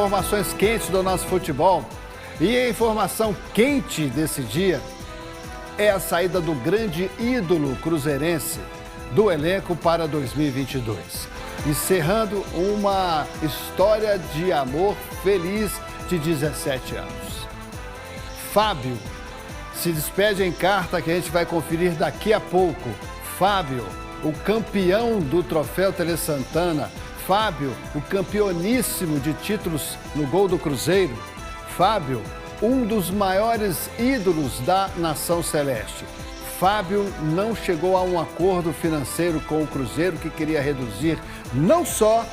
informações quentes do nosso futebol. E a informação quente desse dia é a saída do grande ídolo cruzeirense do elenco para 2022. Encerrando uma história de amor feliz de 17 anos. Fábio se despede em carta que a gente vai conferir daqui a pouco. Fábio, o campeão do troféu Tele Santana. Fábio, o campeoníssimo de títulos no gol do Cruzeiro. Fábio, um dos maiores ídolos da Nação Celeste. Fábio não chegou a um acordo financeiro com o Cruzeiro, que queria reduzir não só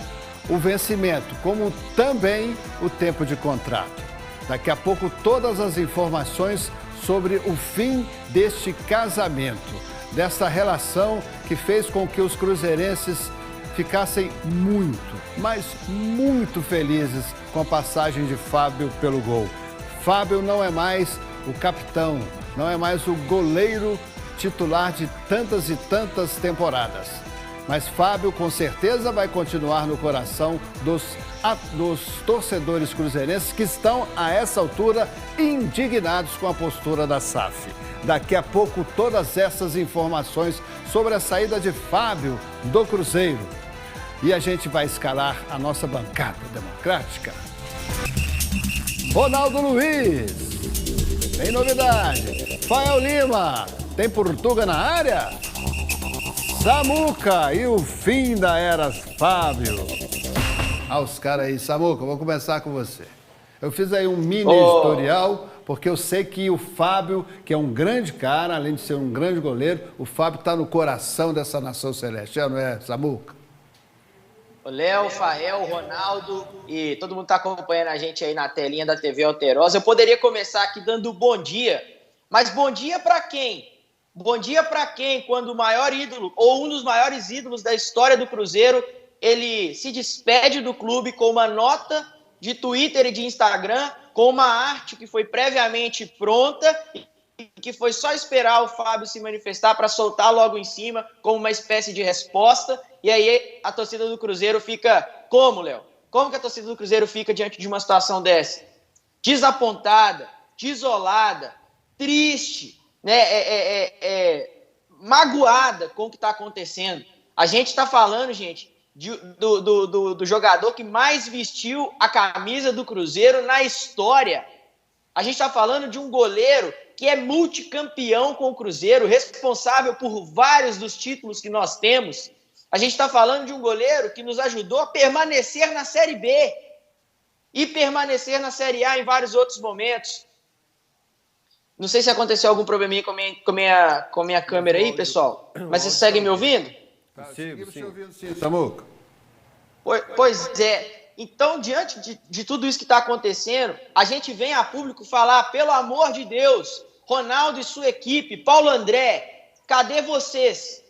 o vencimento, como também o tempo de contrato. Daqui a pouco, todas as informações sobre o fim deste casamento, dessa relação que fez com que os cruzeirenses ficassem muito, mas muito felizes com a passagem de Fábio pelo gol. Fábio não é mais o capitão, não é mais o goleiro titular de tantas e tantas temporadas. Mas Fábio, com certeza, vai continuar no coração dos torcedores cruzeirenses que estão, a essa altura, indignados com a postura da SAF. Daqui a pouco, todas essas informações sobre a saída de Fábio do Cruzeiro. E a gente vai escalar a nossa bancada democrática. Ronaldo Luiz, tem novidade. Fael Lima, tem Portuga na área? Samuca e o fim da era Fábio. Os caras aí, Samuca, vou começar com você. Eu fiz aí um mini editorial, porque eu sei que o Fábio, que é um grande cara, além de ser um grande goleiro, o Fábio está no coração dessa nação celeste, não é, Samuca? O Léo, Fael, Ronaldo e todo mundo está acompanhando a gente aí na telinha da TV Alterosa. Eu poderia começar aqui dando bom dia, mas bom dia para quem? Bom dia para quem, quando o maior ídolo, ou um dos maiores ídolos da história do Cruzeiro, ele se despede do clube com uma nota de Twitter e de Instagram, com uma arte que foi previamente pronta e que foi só esperar o Fábio se manifestar para soltar logo em cima, como uma espécie de resposta. E aí a torcida do Cruzeiro fica como, Léo? Como que a torcida do Cruzeiro fica diante de uma situação dessa? Desapontada, desolada, triste, né? Magoada com o que está acontecendo. A gente está falando, gente, do jogador que mais vestiu a camisa do Cruzeiro na história. A gente está falando de um goleiro que é multicampeão com o Cruzeiro, responsável por vários dos títulos que nós temos. A gente está falando de um goleiro que nos ajudou a permanecer na Série B e permanecer na Série A em vários outros momentos. Não sei se aconteceu algum probleminha com a minha câmera aí, pessoal, mas vocês seguem me ouvindo? Sim. Sim, Samuca. Pois é. Então, diante de tudo isso que está acontecendo, a gente vem a público falar, pelo amor de Deus, Ronaldo e sua equipe, Paulo André, cadê vocês?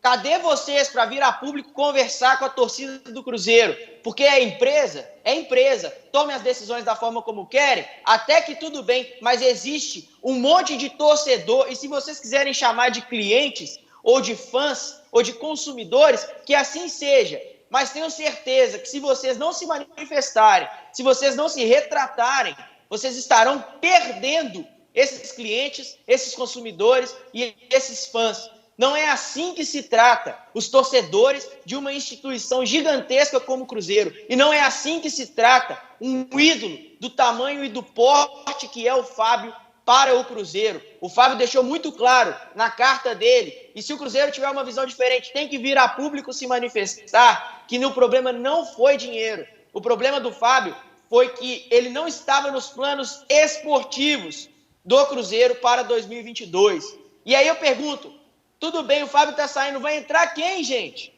Cadê vocês para vir a público conversar com a torcida do Cruzeiro? Porque é empresa, tomem as decisões da forma como querem, até que tudo bem, mas existe um monte de torcedor, e se vocês quiserem chamar de clientes, ou de fãs, ou de consumidores, que assim seja. Mas tenho certeza que se vocês não se manifestarem, se vocês não se retratarem, vocês estarão perdendo esses clientes, esses consumidores e esses fãs. Não é assim que se trata os torcedores de uma instituição gigantesca como o Cruzeiro. E não é assim que se trata um ídolo do tamanho e do porte que é o Fábio para o Cruzeiro. O Fábio deixou muito claro na carta dele, e se o Cruzeiro tiver uma visão diferente, tem que vir a público se manifestar, que o problema não foi dinheiro. O problema do Fábio foi que ele não estava nos planos esportivos do Cruzeiro para 2022. E aí eu pergunto, tudo bem, o Fábio está saindo, vai entrar quem, gente?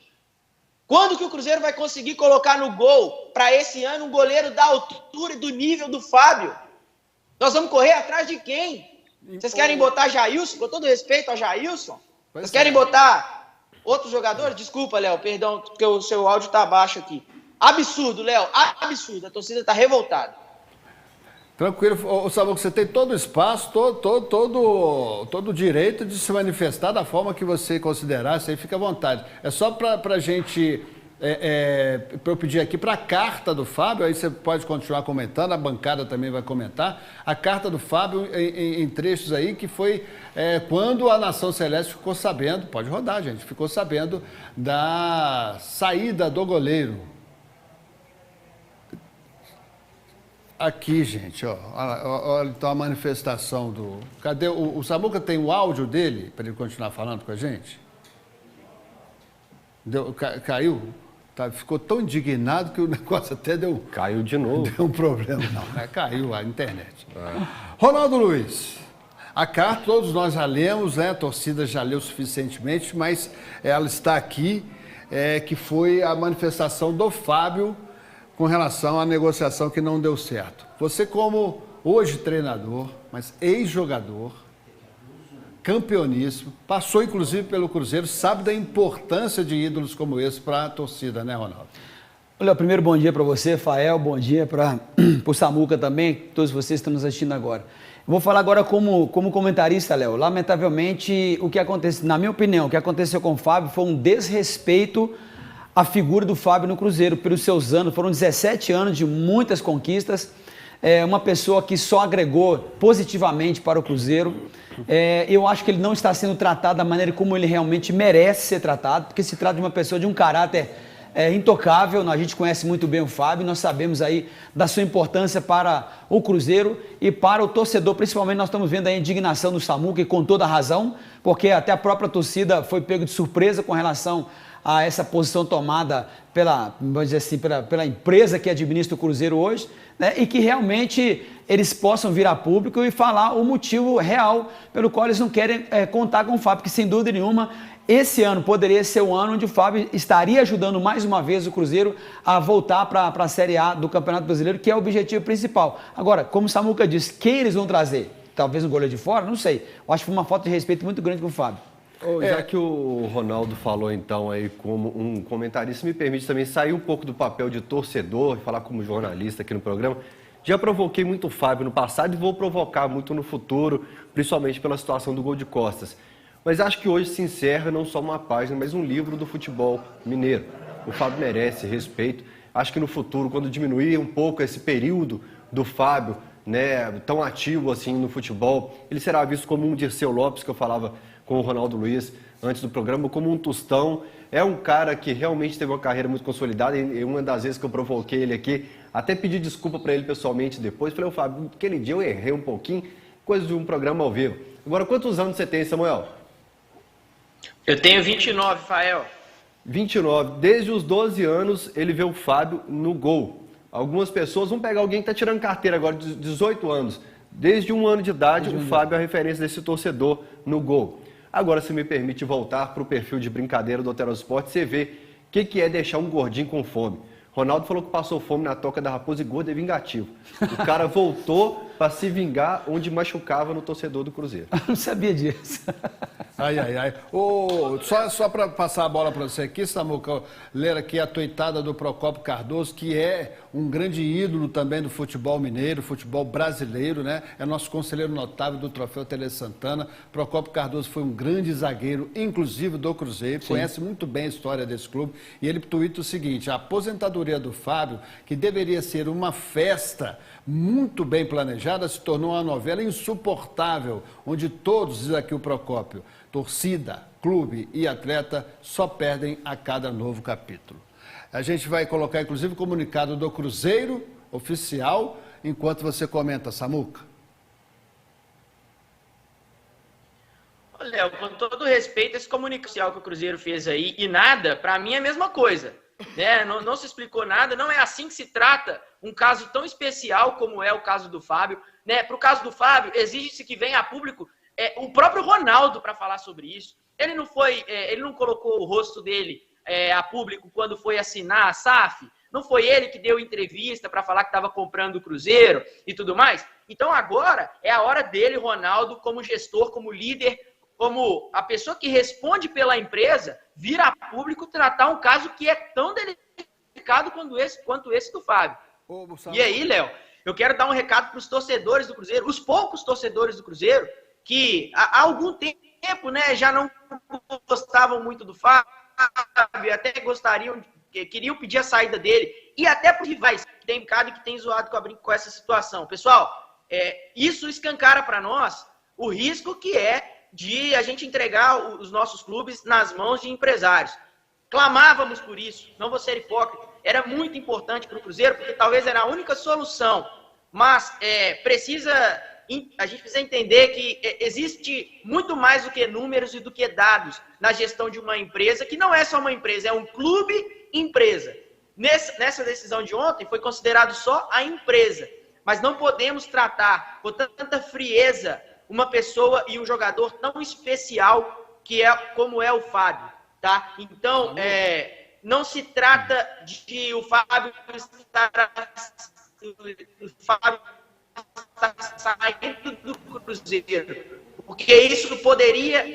Quando que o Cruzeiro vai conseguir colocar no gol, para esse ano, um goleiro da altura e do nível do Fábio? Nós vamos correr atrás de quem? Vocês querem botar Jailson, com todo respeito a Jailson? Vocês querem botar outros jogadores? Desculpa, Léo, perdão, porque o seu áudio está baixo aqui. Absurdo, Léo, absurdo. A torcida está revoltada. Tranquilo, Samuca, você tem todo o espaço, todo o direito de se manifestar da forma que você considerar, isso aí fica à vontade. É só para a gente para eu pedir aqui para a carta do Fábio, aí você pode continuar comentando, a bancada também vai comentar, a carta do Fábio em trechos aí, que foi quando a Nação Celeste ficou sabendo, pode rodar, gente, ficou sabendo da saída do goleiro. Aqui, gente, ó, olha então a manifestação do... Cadê? O Samuca tem o áudio dele, para ele continuar falando com a gente? Caiu? Tá, ficou tão indignado que o negócio até deu... Caiu de novo. Deu um problema, não, né? Caiu a internet. Ronaldo Luiz, a carta todos nós já lemos, né? A torcida já leu suficientemente, mas ela está aqui, que foi a manifestação do Fábio com relação à negociação que não deu certo. Você como hoje treinador, mas ex-jogador, campeoníssimo, passou inclusive pelo Cruzeiro, sabe da importância de ídolos como esse para a torcida, né, Ronaldo? Olha, primeiro bom dia para você, Fael, bom dia para o Samuca também, todos vocês que estão nos assistindo agora. Eu vou falar agora como comentarista, Léo. Lamentavelmente, o que aconteceu, na minha opinião, o que aconteceu com o Fábio foi um desrespeito à figura do Fábio no Cruzeiro, pelos seus anos, foram 17 anos de muitas conquistas, uma pessoa que só agregou positivamente para o Cruzeiro. Eu acho que ele não está sendo tratado da maneira como ele realmente merece ser tratado, porque se trata de uma pessoa de um caráter intocável. A gente conhece muito bem o Fábio, nós sabemos aí da sua importância para o Cruzeiro e para o torcedor, principalmente nós estamos vendo a indignação do Samuca, e com toda a razão, porque até a própria torcida foi pego de surpresa com relação a essa posição tomada vamos dizer assim, pela empresa que administra o Cruzeiro hoje, né, e que realmente eles possam vir a público e falar o motivo real pelo qual eles não querem contar com o Fábio, que sem dúvida nenhuma, esse ano poderia ser o ano onde o Fábio estaria ajudando mais uma vez o Cruzeiro a voltar para a Série A do Campeonato Brasileiro, que é o objetivo principal. Agora, como o Samuca disse, quem eles vão trazer? Talvez um goleiro de fora? Não sei. Eu acho que foi uma falta de respeito muito grande com o Fábio. Já que o Ronaldo falou então aí como um comentarista, me permite também sair um pouco do papel de torcedor e falar como jornalista aqui no programa. Já provoquei muito o Fábio no passado e vou provocar muito no futuro, principalmente pela situação do gol de costas. Mas acho que hoje se encerra não só uma página, mas um livro do futebol mineiro. O Fábio merece respeito. Acho que no futuro, quando diminuir um pouco esse período do Fábio, né, tão ativo assim no futebol, ele será visto como um Dirceu Lopes, que eu falava com o Ronaldo Luiz antes do programa, como um Tostão. É um cara que realmente teve uma carreira muito consolidada, e uma das vezes que eu provoquei ele aqui, até pedi desculpa para ele pessoalmente depois, falei, Fábio, aquele dia eu errei um pouquinho, coisa de um programa ao vivo. Agora, quantos anos você tem, Samuel? Eu tenho 29, Fael. 29. Desde os 12 anos, ele vê o Fábio no gol. Algumas pessoas vão pegar alguém que está tirando carteira agora de 18 anos. Desde 1 ano de idade, o Fábio é a referência desse torcedor no gol. Agora, se me permite voltar para o perfil de brincadeira do Otero Esporte, você vê o que é deixar um gordinho com fome. Ronaldo falou que passou fome na Toca da Raposa e gordo é vingativo. O cara voltou para se vingar onde machucava no torcedor do Cruzeiro. Eu não sabia disso. Ai. Só para passar a bola para você aqui, Samuca, ler aqui a tuitada do Procópio Cardoso, que é um grande ídolo também do futebol mineiro, futebol brasileiro, né? É nosso conselheiro notável do Troféu Tele Santana. Procópio Cardoso foi um grande zagueiro, inclusive do Cruzeiro, conhece muito bem a história desse clube, e ele tuita o seguinte: a aposentadoria do Fábio, que deveria ser uma festa muito bem planejada, se tornou uma novela insuportável, onde todos, diz aqui o Procópio, torcida, clube e atleta só perdem a cada novo capítulo. A gente vai colocar, inclusive, o comunicado do Cruzeiro oficial, enquanto você comenta, Samuca. Léo, com todo respeito, esse comunicado oficial que o Cruzeiro fez aí, e nada, para mim é a mesma coisa. Né? Não se explicou nada, não é assim que se trata um caso tão especial como é o caso do Fábio. Né? Para o caso do Fábio, exige-se que venha a público o próprio Ronaldo para falar sobre isso. Ele não colocou o rosto dele a público quando foi assinar a SAF, não foi ele que deu entrevista para falar que estava comprando o Cruzeiro e tudo mais. Então agora é a hora dele, Ronaldo, como gestor, como líder, como a pessoa que responde pela empresa, vir a público tratar um caso que é tão delicado quanto esse do Fábio. E aí, Léo, eu quero dar um recado para os torcedores do Cruzeiro, os poucos torcedores do Cruzeiro, que há algum tempo, né, já não gostavam muito do Fábio, até gostariam que queriam pedir a saída dele, e até para os rivais que tem brincado e que tem zoado com essa situação. Pessoal, isso escancara para nós o risco que é de a gente entregar os nossos clubes nas mãos de empresários. Clamávamos por isso, não vou ser hipócrita, era muito importante para o Cruzeiro, porque talvez era a única solução, mas a gente precisa entender que existe muito mais do que números e do que dados na gestão de uma empresa, que não é só uma empresa, é um clube-empresa. Nessa decisão de ontem foi considerado só a empresa, mas não podemos tratar com tanta frieza uma pessoa e um jogador tão especial como é o Fábio, tá? Então, não se trata de o Fábio estar saindo do Cruzeiro, porque isso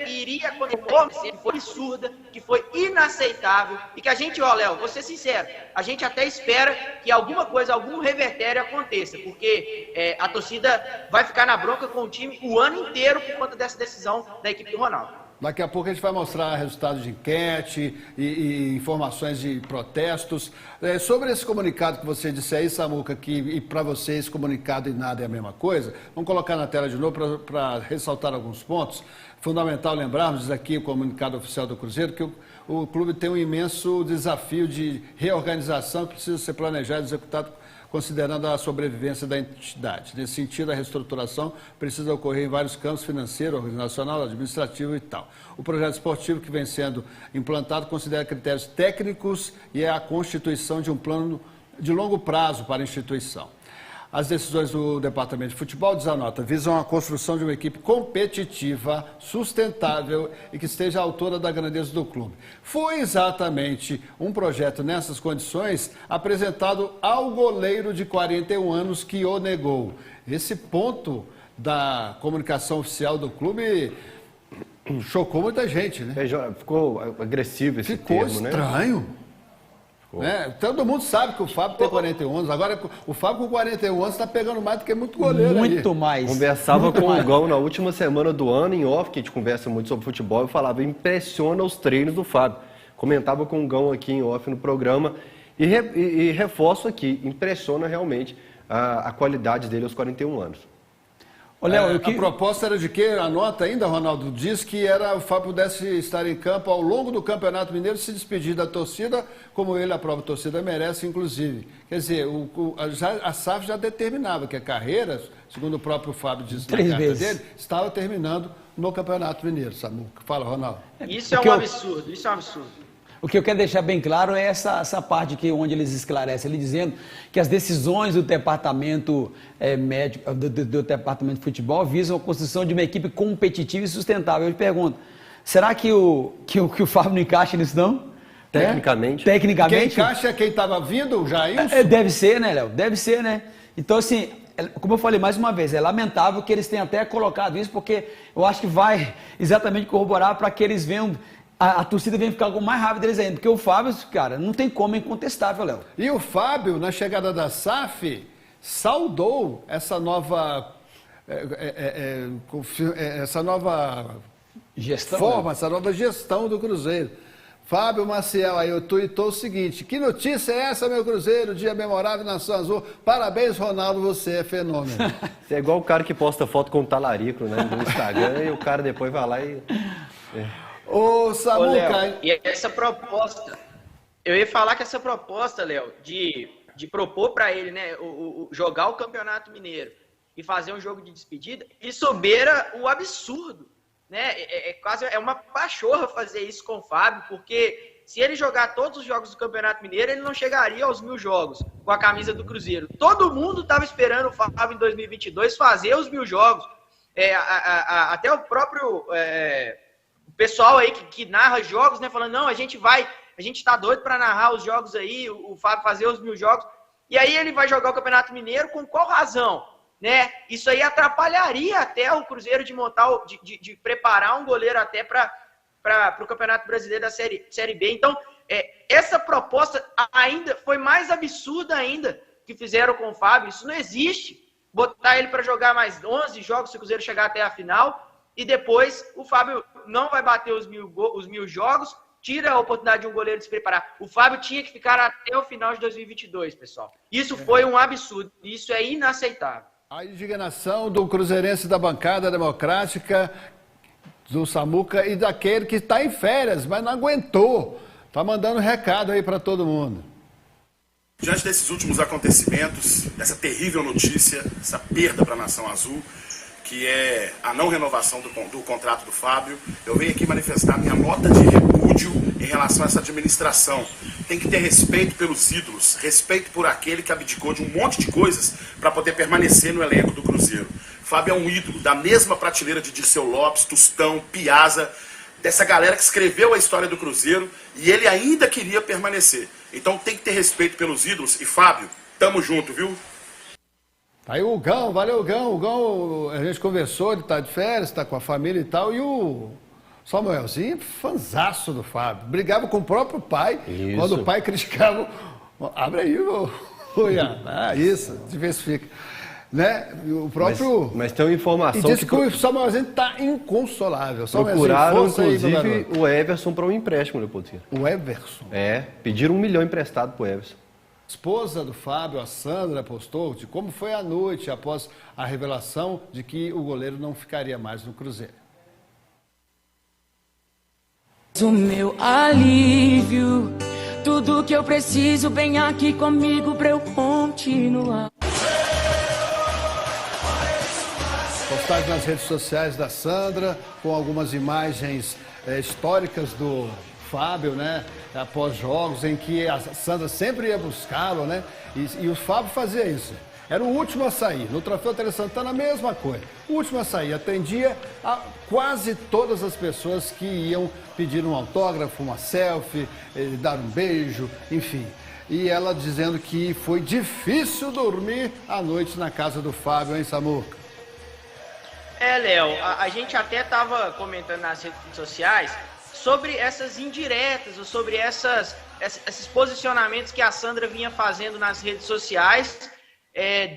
iria acontecer, que foi absurda, que foi inaceitável, e que a gente, Léo, vou ser sincero, a gente até espera que alguma coisa, algum revertério aconteça, porque a torcida vai ficar na bronca com o time o ano inteiro por conta dessa decisão da equipe do Ronaldo. Daqui a pouco a gente vai mostrar resultados de enquete e informações de protestos. Sobre esse comunicado que você disse aí, Samuca, que para você esse comunicado e nada é a mesma coisa, vamos colocar na tela de novo para ressaltar alguns pontos. Fundamental lembrarmos aqui o comunicado oficial do Cruzeiro, que o clube tem um imenso desafio de reorganização que precisa ser planejado e executado considerando a sobrevivência da entidade. Nesse sentido, a reestruturação precisa ocorrer em vários campos: financeiro, organizacional, administrativo e tal. O projeto esportivo que vem sendo implantado considera critérios técnicos e é a constituição de um plano de longo prazo para a instituição. As decisões do Departamento de Futebol, diz a nota, visam a construção de uma equipe competitiva, sustentável e que esteja à altura da grandeza do clube. Foi exatamente um projeto nessas condições apresentado ao goleiro de 41 anos que o negou. Esse ponto da comunicação oficial do clube chocou muita gente, né? Ficou agressivo esse termo, né? Ficou estranho. Todo mundo sabe que o Fábio tem 41 anos. Agora, o Fábio com 41 anos está pegando mais do que muito goleiro. Muito mais. Conversava com o Gão na última semana do ano, em off, que a gente conversa muito sobre futebol, eu falava, impressiona os treinos do Fábio. Comentava com o Gão aqui em off no programa e reforço aqui, impressiona realmente a qualidade dele aos 41 anos. A proposta era de quê? A nota ainda, Ronaldo, diz que o Fábio pudesse estar em campo ao longo do Campeonato Mineiro, se despedir da torcida, como ele, a própria torcida, merece, inclusive. Quer dizer, a SAF já determinava que a carreira, segundo o próprio Fábio disse na carta dele, estava terminando no Campeonato Mineiro, Samuca. Fala, Ronaldo. Isso é um absurdo, isso é um absurdo. O que eu quero deixar bem claro é essa parte aqui onde eles esclarecem, ele dizendo que as decisões do departamento médico, do departamento de futebol visam a construção de uma equipe competitiva e sustentável. Eu pergunto, será que o Fábio não encaixa nisso não? Tecnicamente. Quem encaixa é quem estava vindo, o Jailson? Deve ser, né, Léo? Deve ser, né? Então, assim, como eu falei mais uma vez, é lamentável que eles tenham até colocado isso, porque eu acho que vai exatamente corroborar para que eles venham... A torcida vem ficar mais rápido deles ainda, porque o Fábio, cara, não tem como, é incontestável, Léo. E o Fábio, na chegada da SAF, saudou essa nova gestão, forma, né? essa nova gestão do Cruzeiro. Fábio Maciel, aí eu tuitou o seguinte: que notícia é essa, meu Cruzeiro? Dia memorável, Nação Azul. Parabéns, Ronaldo, você é fenômeno. Você é igual o cara que posta foto com o talarico, né, no Instagram, e o cara depois vai lá e... Ô, Samuca... E essa proposta, eu ia falar que essa proposta, Léo, de propor para ele, né, jogar o Campeonato Mineiro e fazer um jogo de despedida, isso beira o absurdo, né? Quase uma pachorra fazer isso com o Fábio, porque se ele jogar todos os jogos do Campeonato Mineiro, ele não chegaria aos 1000 jogos com a camisa do Cruzeiro. Todo mundo estava esperando o Fábio em 2022 fazer os 1000 jogos. Até o próprio... O pessoal aí que narra jogos, né, falando, não, a gente tá doido para narrar os jogos aí, o Fábio fazer os 1000 jogos, e aí ele vai jogar o Campeonato Mineiro com qual razão, né? Isso aí atrapalharia até o Cruzeiro de montar, de preparar um goleiro até para o Campeonato Brasileiro da Série B. Então, essa proposta ainda foi mais absurda ainda que fizeram com o Fábio. Isso não existe, botar ele para jogar mais 11 jogos se o Cruzeiro chegar até a final, e depois o Fábio não vai bater os 1000 jogos tira a oportunidade de um goleiro de se preparar. O Fábio tinha que ficar até o final de 2022, pessoal. Isso foi um absurdo. Isso é inaceitável. A indignação do cruzeirense da bancada democrática, do Samuca e daquele que está em férias, mas não aguentou. Está mandando recado aí para todo mundo. Diante desses últimos acontecimentos, dessa terrível notícia, essa perda para a Nação Azul, que é a não renovação do contrato do Fábio, eu venho aqui manifestar minha nota de repúdio em relação a essa administração. Tem que ter respeito pelos ídolos, respeito por aquele que abdicou de um monte de coisas para poder permanecer no elenco do Cruzeiro. Fábio é um ídolo da mesma prateleira de Dirceu Lopes, Tostão, Piazza, dessa galera que escreveu a história do Cruzeiro, e ele ainda queria permanecer. Então tem que ter respeito pelos ídolos. E Fábio, tamo junto, viu? Aí o Gão, valeu Gão. O Gão, a gente conversou, ele tá de férias, tá com a família e tal. E o Samuelzinho, fanzaço do Fábio. Brigava com o próprio pai. Isso. Quando o pai criticava. Abre aí, Ian. Isso, diversifica. Né? O próprio... Mas tem uma informação... E disse que o Samuelzinho está inconsolável. Procuraram, inclusive, o Everson para um empréstimo, Leopoldo. O Everson? Pediram 1 milhão emprestado para o Everson. Esposa do Fábio, a Sandra, postou de como foi a noite após a revelação de que o goleiro não ficaria mais no Cruzeiro. O meu alívio, tudo que eu preciso, vem aqui comigo pra eu continuar. Postagem nas redes sociais da Sandra, com algumas imagens históricas do Fábio, né? Após jogos em que a Sandra sempre ia buscá-lo, né? E o Fábio fazia isso. Era o último a sair. No Troféu Tele Santana, a mesma coisa. O último a sair. Atendia a quase todas as pessoas que iam pedir um autógrafo, uma selfie, dar um beijo, enfim. E ela dizendo que foi difícil dormir à noite na casa do Fábio, hein, Samuca? Léo, a gente até estava comentando nas redes sociais sobre essas indiretas, ou sobre esses posicionamentos que a Sandra vinha fazendo nas redes sociais,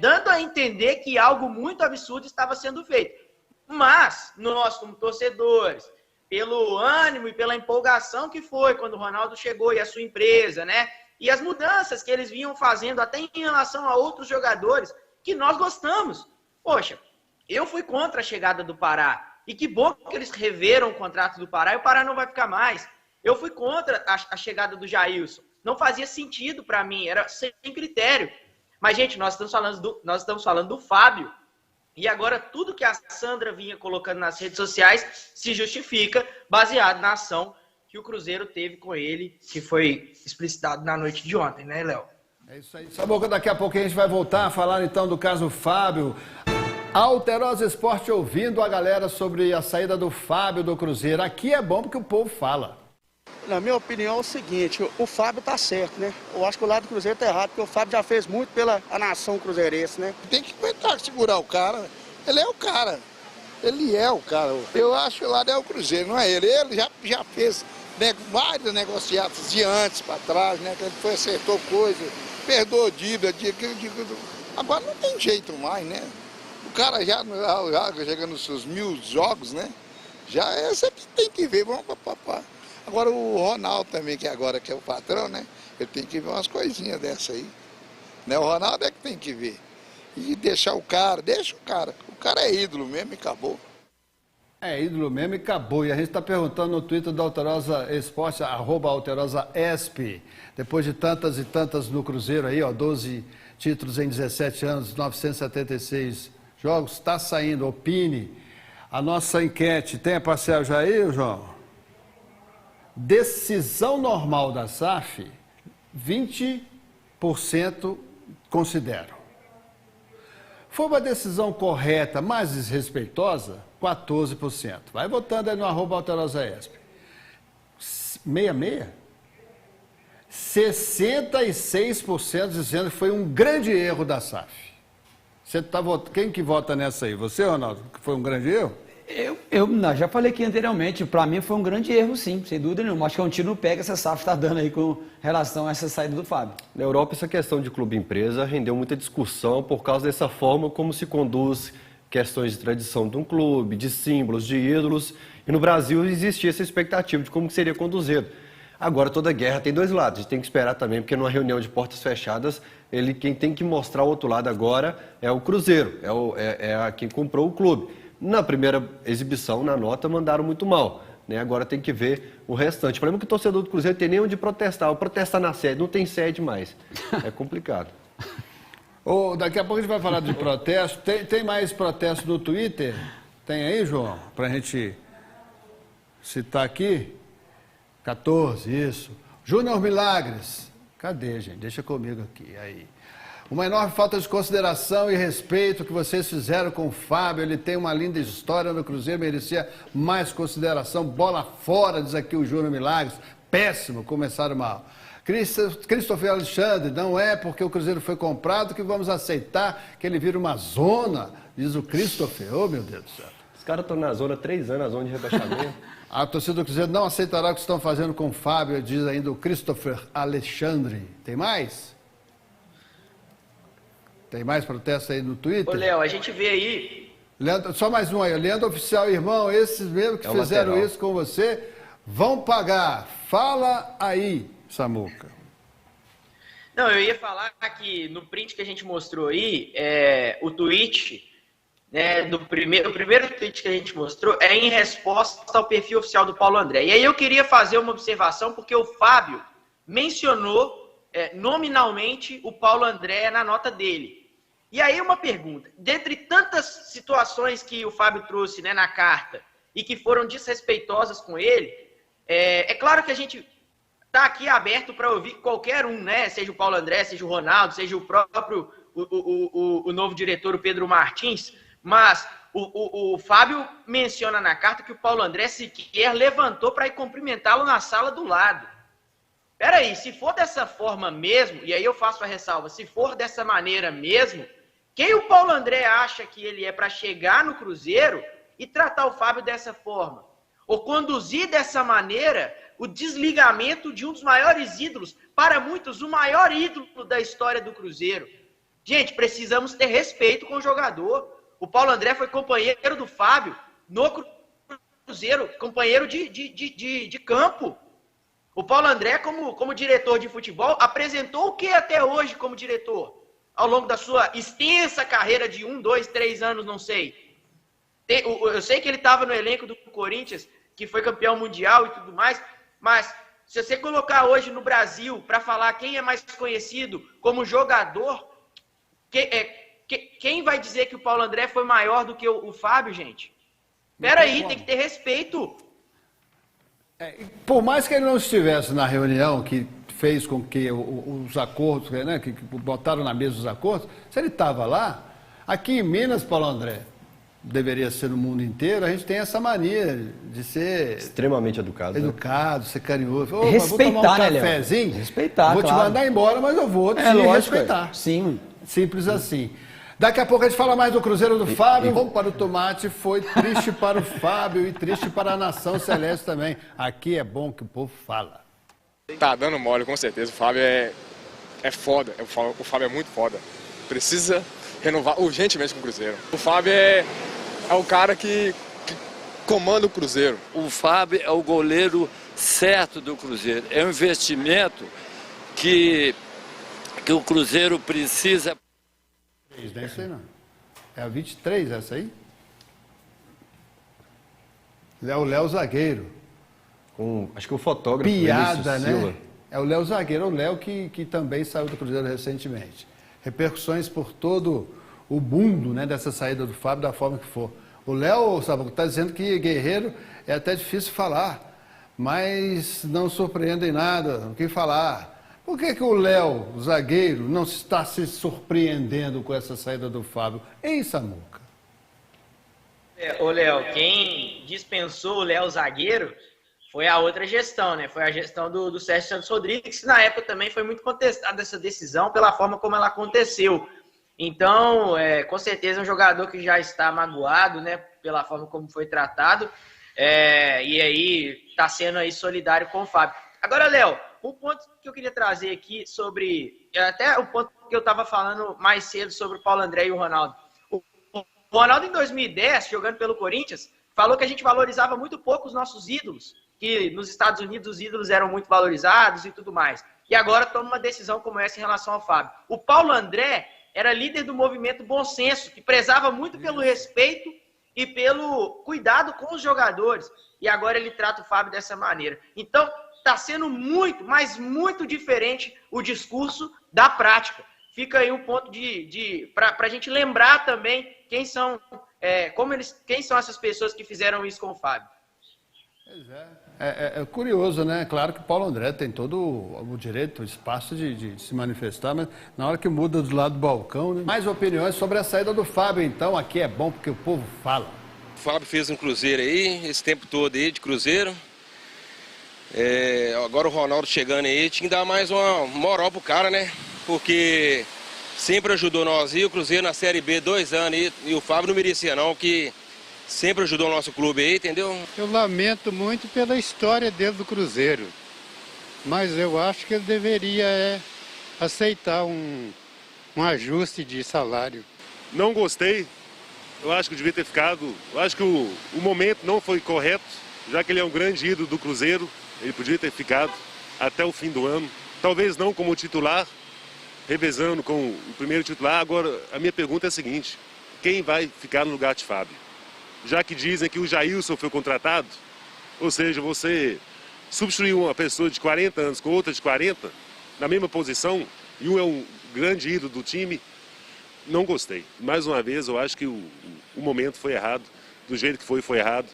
dando a entender que algo muito absurdo estava sendo feito. Mas nós, como torcedores, pelo ânimo e pela empolgação que foi quando o Ronaldo chegou e a sua empresa, né? E as mudanças que eles vinham fazendo até em relação a outros jogadores que nós gostamos. Poxa, eu fui contra a chegada do Pará. E que bom que eles reveram o contrato do Pará e o Pará não vai ficar mais. Eu fui contra a chegada do Jailson. Não fazia sentido para mim, era sem critério. Mas, gente, nós estamos falando do Fábio. E agora tudo que a Sandra vinha colocando nas redes sociais se justifica baseado na ação que o Cruzeiro teve com ele, que foi explicitado na noite de ontem, né, Léo? É isso aí. Samuca, daqui a pouco a gente vai voltar a falar então do caso Fábio. Alterosa Esporte ouvindo a galera sobre a saída do Fábio do Cruzeiro. Aqui é bom porque o povo fala. Na minha opinião é o seguinte, o Fábio tá certo, né? Eu acho que o lado do Cruzeiro tá errado, porque o Fábio já fez muito pela nação cruzeirense, né? Tem que aguentar segurar o cara. Ele é o cara. Ele é o cara. Eu acho que o lado é o Cruzeiro, não é ele. Ele já fez vários negociados de antes para trás, né? Que ele foi, acertou coisa, perdoou dívida. Agora não tem jeito mais, né? O cara já chegando nos seus 1000 jogos, né? Já você tem que ver, vamos papapá. Agora o Ronaldo também, que agora que é o patrão, né? Ele tem que ver umas coisinhas dessa aí. Né? O Ronaldo é que tem que ver. E deixar o cara, deixa o cara. O cara é ídolo mesmo e acabou. É ídolo mesmo e acabou. E a gente está perguntando no Twitter da Alterosa Esporte, @AlterosaESP. Depois de tantas e tantas no Cruzeiro aí, ó, 12 títulos em 17 anos, 976 jogos, está saindo, opine. A nossa enquete, tem a parcial já aí, João? Decisão normal da SAF, 20% consideram. Foi uma decisão correta, mas desrespeitosa, 14%. Vai votando aí no @AlterosaESP. 66%? 66% dizendo que foi um grande erro da SAF. Você tá votando, quem que vota nessa aí? Você, Ronaldo, que foi um grande erro? Eu já falei aqui anteriormente, para mim foi um grande erro, sim, sem dúvida nenhuma. Acho que é um tiro no pé que essa SAF está dando aí com relação a essa saída do Fábio. Na Europa, essa questão de clube-empresa rendeu muita discussão por causa dessa forma como se conduz questões de tradição de um clube, de símbolos, de ídolos. E no Brasil existia essa expectativa de como seria conduzido. Agora, toda guerra tem dois lados, a gente tem que esperar também, porque numa reunião de portas fechadas, quem tem que mostrar o outro lado agora é o Cruzeiro, quem comprou o clube. Na primeira exibição, na nota, mandaram muito mal, né? Agora tem que ver o restante. O problema é que o torcedor do Cruzeiro tem nem onde protestar. Ou protestar na sede, não tem sede mais. É complicado. Daqui a pouco a gente vai falar de protesto. Tem mais protesto no Twitter? Tem aí, João? Pra gente citar aqui? 14, isso. Júnior Milagres. Cadê, gente? Deixa comigo aqui. Aí. Uma enorme falta de consideração e respeito que vocês fizeram com o Fábio. Ele tem uma linda história no Cruzeiro, merecia mais consideração. Bola fora, diz aqui o Júnior Milagres. Péssimo, começaram mal. Christopher Alexandre, não é porque o Cruzeiro foi comprado que vamos aceitar que ele vira uma zona, diz o Christopher. Oh, meu Deus do céu. Os caras estão na zona há 3 anos, na zona de rebaixamento. A torcida do Cruzeiro não aceitará o que estão fazendo com o Fábio, diz ainda o Christopher Alexandre. Tem mais? Tem mais protesto aí no Twitter? Ô, Léo, a gente vê aí... Leandro, só mais um aí. Leandro Oficial, irmão, esses mesmo que fizeram lateral. Isso com você, vão pagar. Fala aí, Samuca. Não, eu ia falar que no print que a gente mostrou aí, o tweet... o primeiro tweet que a gente mostrou é em resposta ao perfil oficial do Paulo André. E aí eu queria fazer uma observação, porque o Fábio mencionou nominalmente o Paulo André na nota dele. E aí uma pergunta, dentre tantas situações que o Fábio trouxe, né, na carta e que foram desrespeitosas com ele, é claro que a gente está aqui aberto para ouvir qualquer um, né, seja o Paulo André, seja o Ronaldo, seja o próprio o novo diretor, o Pedro Martins. Mas o Fábio menciona na carta que o Paulo André sequer levantou para ir cumprimentá-lo na sala do lado. Peraí, se for dessa forma mesmo, e aí eu faço a ressalva, se for dessa maneira mesmo, quem o Paulo André acha que ele é para chegar no Cruzeiro e tratar o Fábio dessa forma? Ou conduzir dessa maneira o desligamento de um dos maiores ídolos, para muitos, o maior ídolo da história do Cruzeiro. Gente, precisamos ter respeito com o jogador. O Paulo André foi companheiro do Fábio no Cruzeiro, companheiro de campo. O Paulo André, como diretor de futebol, apresentou o que até hoje como diretor? Ao longo da sua extensa carreira de 1, 2, 3 anos, não sei. Eu sei que ele estava no elenco do Corinthians, que foi campeão mundial e tudo mais, mas se você colocar hoje no Brasil para falar quem é mais conhecido como jogador, quem vai dizer que o Paulo André foi maior do que o Fábio, gente? Peraí, tem que ter respeito. Por mais que ele não estivesse na reunião que fez com que os acordos, né, que botaram na mesa os acordos, se ele estava lá, aqui em Minas, Paulo André, deveria ser no mundo inteiro, a gente tem essa mania de ser... Extremamente educado. Educado, né? Ser carinhoso. Respeitar, vou tomar um né, cafezinho, respeitar, vou claro. te mandar embora, mas eu vou te respeitar. Sim. Simples assim. Daqui a pouco a gente fala mais do Cruzeiro do Fábio. Vamos para o tomate. Foi triste para o Fábio e triste para a nação celeste também. Aqui é bom que o povo fala. Tá dando mole, com certeza. O Fábio é foda. O Fábio é muito foda. Precisa renovar urgentemente com o Cruzeiro. O Fábio é o cara que comanda o Cruzeiro. O Fábio é o goleiro certo do Cruzeiro. É um investimento que o Cruzeiro precisa... Não é isso aí, não. É a 23 essa aí? É o Léo Zagueiro. Acho que o fotógrafo... Piada, né? Silva. É o Léo Zagueiro, é o Léo que também saiu do Cruzeiro recentemente. Repercussões por todo o mundo, né, dessa saída do Fábio, da forma que for. O Léo, sabe, está dizendo que Guerreiro é até difícil falar, mas não surpreende em nada, o que falar. Por que o Léo, o zagueiro, não está se surpreendendo com essa saída do Fábio? Hein, Samuca? Ô, Léo, quem dispensou o Léo zagueiro foi a outra gestão, né? Foi a gestão do Sérgio Santos Rodrigues, que na época também foi muito contestada essa decisão pela forma como ela aconteceu. Então, com certeza é um jogador que já está magoado, né? Pela forma como foi tratado. E aí está sendo aí solidário com o Fábio. Agora, Léo, um ponto que eu queria trazer aqui sobre... Até o ponto que eu estava falando mais cedo sobre o Paulo André e o Ronaldo. O Ronaldo, em 2010, jogando pelo Corinthians, falou que a gente valorizava muito pouco os nossos ídolos. que nos Estados Unidos os ídolos eram muito valorizados e tudo mais. E agora toma uma decisão como essa em relação ao Fábio. O Paulo André era líder do movimento Bom Senso, que prezava muito pelo respeito e pelo cuidado com os jogadores. E agora ele trata o Fábio dessa maneira. Então, está sendo muito, mas muito diferente o discurso da prática. Fica aí um ponto para a gente lembrar também quem são essas pessoas que fizeram isso com o Fábio. Pois é curioso, né? Claro que o Paulo André tem todo o direito, o espaço de se manifestar, mas na hora que muda do lado do balcão, né? Mais opiniões sobre a saída do Fábio, então, aqui é bom porque o povo fala. O Fábio fez um Cruzeiro aí, esse tempo todo aí de Cruzeiro. Agora o Ronaldo chegando aí, tinha que dar mais uma moral pro cara, né? Porque sempre ajudou nós e o Cruzeiro na Série B 2 anos aí, e o Fábio não merecia não, que sempre ajudou o nosso clube aí, entendeu? Eu lamento muito pela história dele do Cruzeiro, mas eu acho que ele deveria aceitar um ajuste de salário. Não gostei, eu acho que devia ter ficado, eu acho que o momento não foi correto, já que ele é um grande ídolo do Cruzeiro, ele podia ter ficado até o fim do ano, talvez não como titular, revezando com o primeiro titular. Agora, a minha pergunta é a seguinte, quem vai ficar no lugar de Fábio? Já que dizem que o Jailson foi contratado, ou seja, você substituir uma pessoa de 40 anos com outra de 40, na mesma posição, e um é um grande ídolo do time, não gostei. Mais uma vez, eu acho que o momento foi errado, do jeito que foi errado.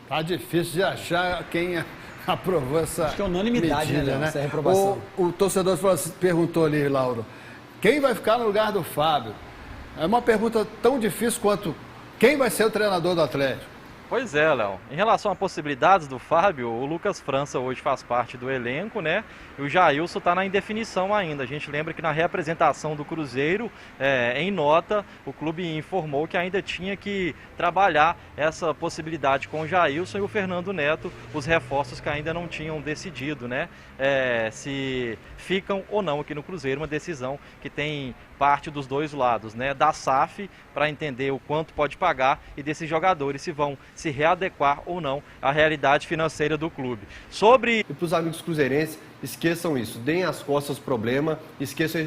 Tá difícil de achar quem aprovou essa acho que é unanimidade, medida, né? Essa reprovação. O torcedor perguntou ali, Lauro, quem vai ficar no lugar do Fábio? É uma pergunta tão difícil quanto quem vai ser o treinador do Atlético? Pois é, Léo. Em relação a possibilidades do Fábio, o Lucas França hoje faz parte do elenco, né? E o Jailson está na indefinição ainda. A gente lembra que na reapresentação do Cruzeiro, em nota, o clube informou que ainda tinha que trabalhar essa possibilidade com o Jailson e o Fernando Neto, os reforços que ainda não tinham decidido, né? Se ficam ou não aqui no Cruzeiro, uma decisão que tem parte dos dois lados, né? Da SAF, para entender o quanto pode pagar, e desses jogadores se vão se readequar ou não à realidade financeira do clube. E para os amigos cruzeirenses, esqueçam isso, deem as costas ao problema, esqueçam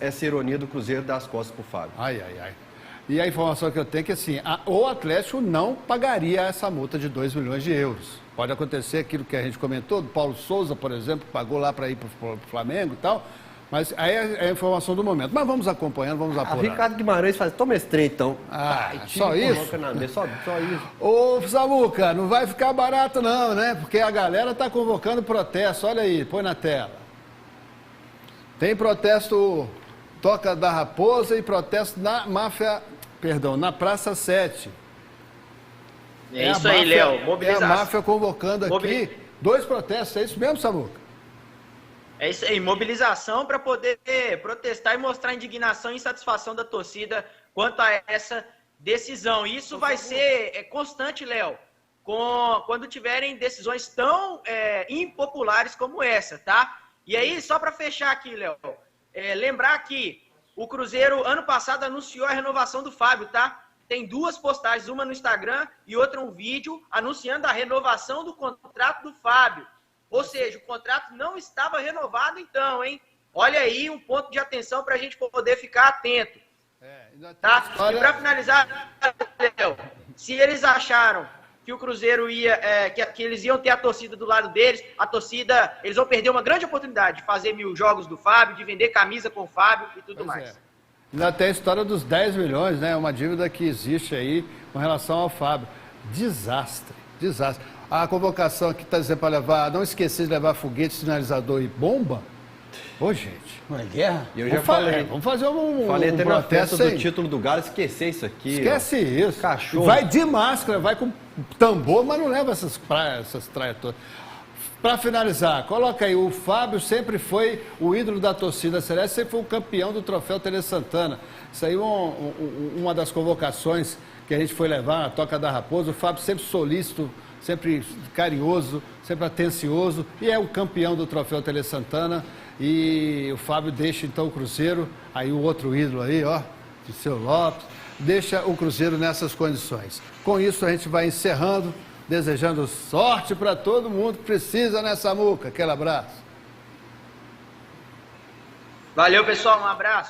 essa ironia do Cruzeiro dar as costas para o Fábio. Ai. E a informação que eu tenho é que assim, o Atlético não pagaria essa multa de 2 milhões de euros. Pode acontecer aquilo que a gente comentou, do Paulo Souza, por exemplo, que pagou lá para ir para o Flamengo e tal. Mas aí é a informação do momento. Mas vamos acompanhando, vamos apurando. Ricardo Guimarães faz, toma esse trem então. Só isso? Só isso. Ô, Samuca, não vai ficar barato não, né? Porque a galera tá convocando protesto. Olha aí, põe na tela. Tem protesto Toca da Raposa e protesto na na Praça 7. É isso aí, Léo. Mobilização. É a máfia convocando aqui 2 protestos. É isso mesmo, Samuca? É isso aí, mobilização para poder protestar e mostrar indignação e insatisfação da torcida quanto a essa decisão. E isso vai ser constante, Léo, quando tiverem decisões tão impopulares como essa, tá? E aí, só para fechar aqui, Léo, lembrar que o Cruzeiro, ano passado, anunciou a renovação do Fábio, tá? Tem 2 postagens, uma no Instagram e outra um vídeo, anunciando a renovação do contrato do Fábio. Ou seja, o contrato não estava renovado então, hein? Olha aí um ponto de atenção para a gente poder ficar atento. Tá? E para finalizar, Léo, se eles acharam que o Cruzeiro que eles iam ter a torcida do lado deles, a torcida, eles vão perder uma grande oportunidade de fazer 1000 jogos do Fábio, de vender camisa com o Fábio e tudo mais. Ainda tem a história dos 10 milhões, né? Uma dívida que existe aí com relação ao Fábio. Desastre. A convocação aqui está dizendo para levar, não esquecer de levar foguete, sinalizador e bomba. Ô, gente. Uma guerra? E eu já falei. Vamos fazer falei até na festa sem... do título do Galo, esquecer isso aqui. Esquece isso. Cachorro. Vai de máscara, vai com tambor, mas não leva essas traias todas. Para finalizar, coloca aí, o Fábio sempre foi o ídolo da torcida celeste, sempre foi o campeão do troféu Tele Santana. Isso aí uma das convocações que a gente foi levar na Toca da Raposa, o Fábio sempre solícito, sempre carinhoso, sempre atencioso, e é o campeão do troféu Tele Santana. E o Fábio deixa então o Cruzeiro, aí o outro ídolo aí, ó, Dirceu Lopes, deixa o Cruzeiro nessas condições. Com isso a gente vai encerrando desejando sorte para todo mundo que precisa, né, Samuca? Aquele abraço. Valeu, pessoal. Um abraço.